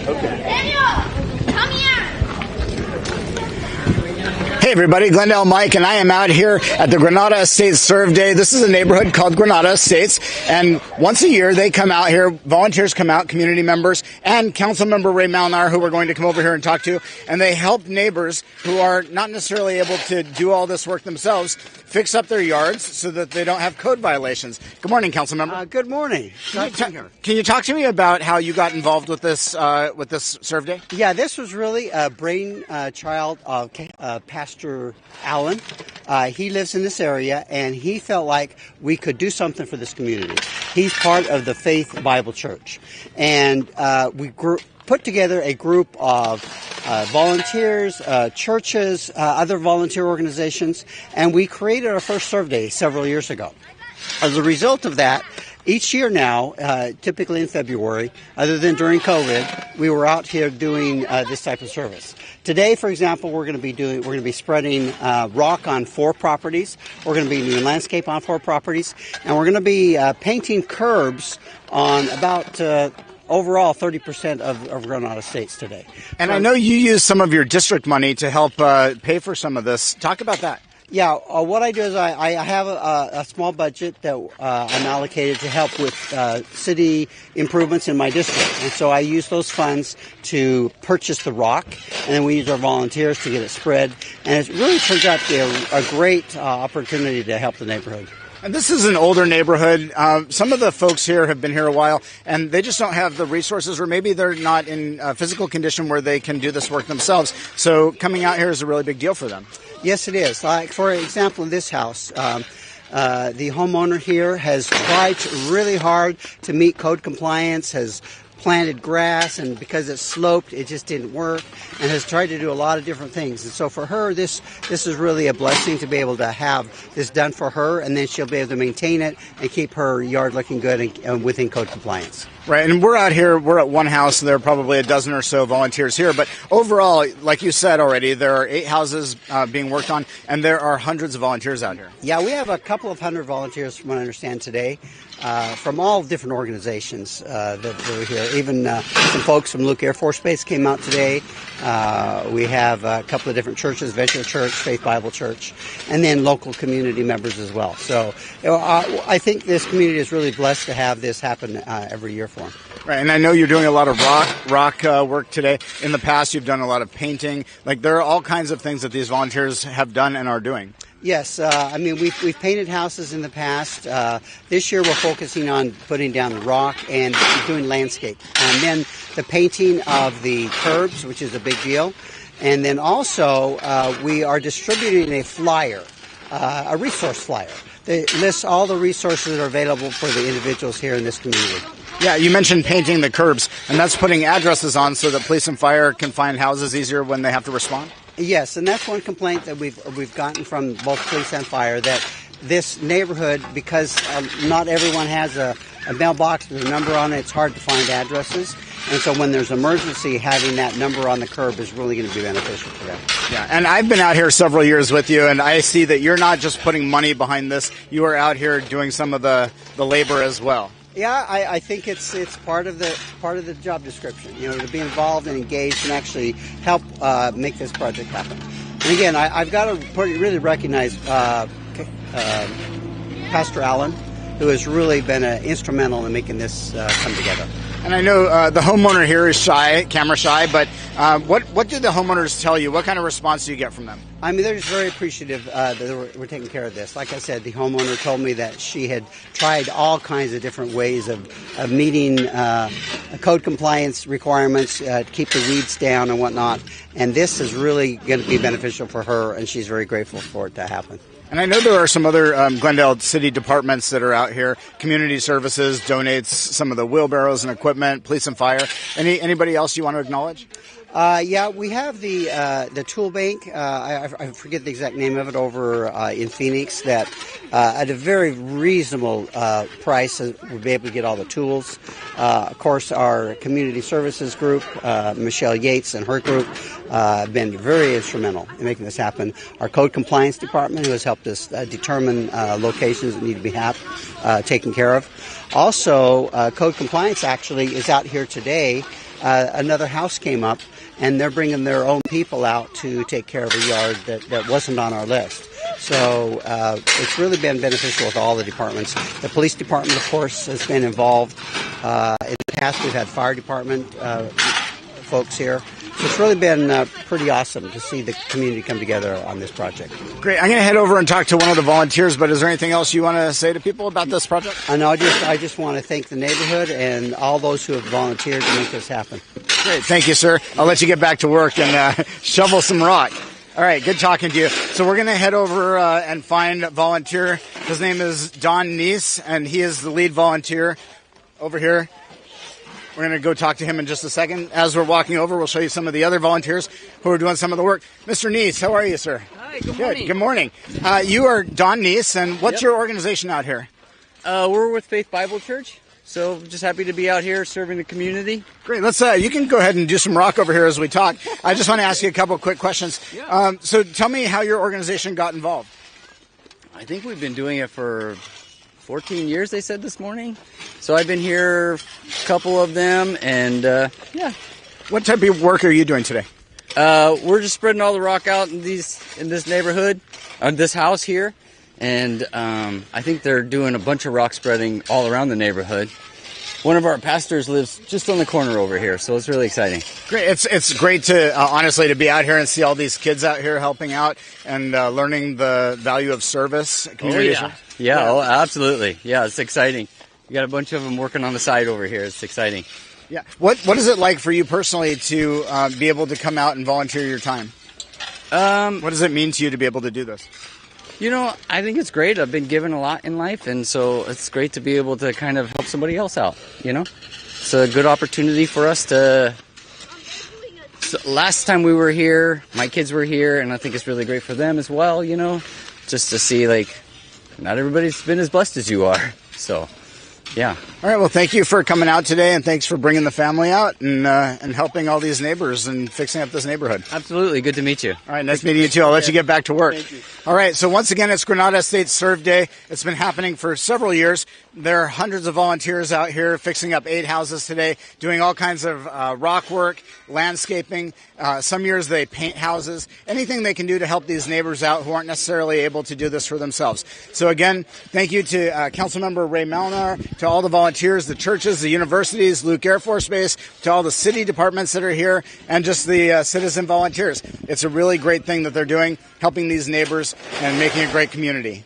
Okay. Daniel, come here. Hey everybody, Glendale Mike, and I am out here at the Granada Estates Serve Day. This is a neighborhood called Granada Estates, and once a year they come out here, volunteers come out, community members, and Councilmember Ray Malnar, who we're going to come over here and talk to, and they help neighbors who are not necessarily able to do all this work themselves fix up their yards so that they don't have code violations. Good morning, Councilmember. Good morning. Can you talk to me about how you got involved with this Serve Day? Yeah, this was really a brainchild of Pastor Allen. He lives in this area, and he felt like we could do something for this community. He's part of the Faith Bible Church, and we put together a group of volunteers, churches, other volunteer organizations, and we created our first Serve Day several years ago. As a result of that, each year now, typically in February, other than during COVID, we were out here doing this type of service. Today, for example, we're going to be spreading rock on 4 properties. We're going to be doing landscape on 4 properties, and we're going to be painting curbs on about overall 30% of Granada Estates today. And I know you use some of your district money to help pay for some of this. Talk about that. Yeah, what I do is I have a small budget that I'm allocated to help with city improvements in my district. And so I use those funds to purchase the rock, and then we use our volunteers to get it spread. And it really turns out to be a great opportunity to help the neighborhood. And this is an older neighborhood. Some of the folks here have been here a while, and they just don't have the resources, or maybe they're not in physical condition where they can do this work themselves. So coming out here is a really big deal for them. Yes, it is. Like, for example, in this house, the homeowner here has tried really hard to meet code compliance, has planted grass, and because it's sloped, it just didn't work, and has tried to do a lot of different things. And so for her, this is really a blessing to be able to have this done for her, and then she'll be able to maintain it and keep her yard looking good and within code compliance. Right, and we're out here, we're at one house, and there are probably a dozen or so volunteers here, but overall, like you said already, there are 8 houses being worked on, and there are hundreds of volunteers out here. Yeah, we have a couple of hundred volunteers, from what I understand today, from all different organizations that are here. Even some folks from Luke Air Force Base came out today. We have a couple of different churches, Venture Church, Faith Bible Church, and then local community members as well. So I think this community is really blessed to have this happen every year for them. Right, and I know you're doing a lot of rock work today. In the past, you've done a lot of painting. Like, there are all kinds of things that these volunteers have done and are doing. Yes, I mean, we've painted houses in the past. This year we're focusing on putting down the rock and doing landscape. And then the painting of the curbs, which is a big deal. And then also we are distributing a flyer, a resource flyer, that lists all the resources that are available for the individuals here in this community. Yeah, you mentioned painting the curbs, and that's putting addresses on so that police and fire can find houses easier when they have to respond? Yes, and that's one complaint that we've gotten from both police and fire, that this neighborhood, because not everyone has a mailbox with a number on it, it's hard to find addresses. And so when there's an emergency, having that number on the curb is really going to be beneficial for them. Yeah, and I've been out here several years with you, and I see that you're not just putting money behind this. You are out here doing some of the labor as well. Yeah, I think it's part of the job description, you know, to be involved and engaged and actually help make this project happen. And again, I've got to really recognize Pastor Allen, who has really been instrumental in making this come together. And I know the homeowner here is camera shy, but what do the homeowners tell you? What kind of response do you get from them? I mean, they're just very appreciative that we're taking care of this. Like I said, the homeowner told me that she had tried all kinds of different ways of meeting code compliance requirements, to keep the weeds down and whatnot. And this is really going to be beneficial for her, and she's very grateful for it to happen. And I know there are some other Glendale city departments that are out here. Community Services donates some of the wheelbarrows and equipment, police and fire. Anybody else you want to acknowledge? Yeah, we have the tool bank. I forget the exact name of it over in Phoenix. That at a very reasonable price, we'll be able to get all the tools. Of course, our community services group, Michelle Yates and her group, have been very instrumental in making this happen. Our code compliance department, who has helped us determine locations that need to be taken care of. Also, code compliance actually is out here today another house came up, and they're bringing their own people out to take care of a yard that wasn't on our list. So it's really been beneficial with all the departments. The police department, of course, has been involved. In the past, we've had fire department folks here. So it's really been pretty awesome to see the community come together on this project. Great. I'm going to head over and talk to one of the volunteers, but is there anything else you want to say to people about this project? And I just want to thank the neighborhood and all those who have volunteered to make this happen. Great. Thank you, sir. I'll let you get back to work and shovel some rock. All right, good talking to you. So we're going to head over and find a volunteer. His name is Don Neese, and he is the lead volunteer over here. We're going to go talk to him in just a second. As we're walking over, we'll show you some of the other volunteers who are doing some of the work. Mr. Neese, how are you, sir? Hi, good morning. Good morning. You are Don Neese, and what's your organization out here? We're with Faith Bible Church, so just happy to be out here serving the community. Great. Let's. You can go ahead and do some rock over here as we talk. I just want to ask you a couple of quick questions. Yeah. So tell me how your organization got involved. I think we've been doing it for 14 years, they said this morning. So I've been here, a couple of them, and yeah. What type of work are you doing today? We're just spreading all the rock out in this neighborhood, this house here, and I think they're doing a bunch of rock spreading all around the neighborhood. One of our pastors lives just on the corner over here, so it's really exciting. Great. It's great to honestly to be out here and see all these kids out here helping out and learning the value of service. Community. Yeah, oh, absolutely. Yeah, it's exciting. You got a bunch of them working on the side over here. It's exciting. Yeah. What is it like for you personally to be able to come out and volunteer your time? What does it mean to you to be able to do this? You know, I think it's great. I've been given a lot in life, and so it's great to be able to kind of help somebody else out, you know? It's a good opportunity for us to... So last time we were here, my kids were here, and I think it's really great for them as well, you know? Just to see, like, not everybody's been as blessed as you are, so... Yeah. All right. Well, thank you for coming out today, and thanks for bringing the family out and helping all these neighbors and fixing up this neighborhood. Absolutely. Good to meet you. All right. Nice meeting you, too. I'll let you get back to work. Thank you. All right. So once again, it's Granada Estates Serve Day. It's been happening for several years. There are hundreds of volunteers out here fixing up 8 houses today, doing all kinds of rock work, landscaping. Some years they paint houses, anything they can do to help these neighbors out who aren't necessarily able to do this for themselves. So again, thank you to Councilmember Ray Malnar, to all the volunteers, the churches, the universities, Luke Air Force Base, to all the city departments that are here, and just the citizen volunteers. It's a really great thing that they're doing, helping these neighbors and making a great community.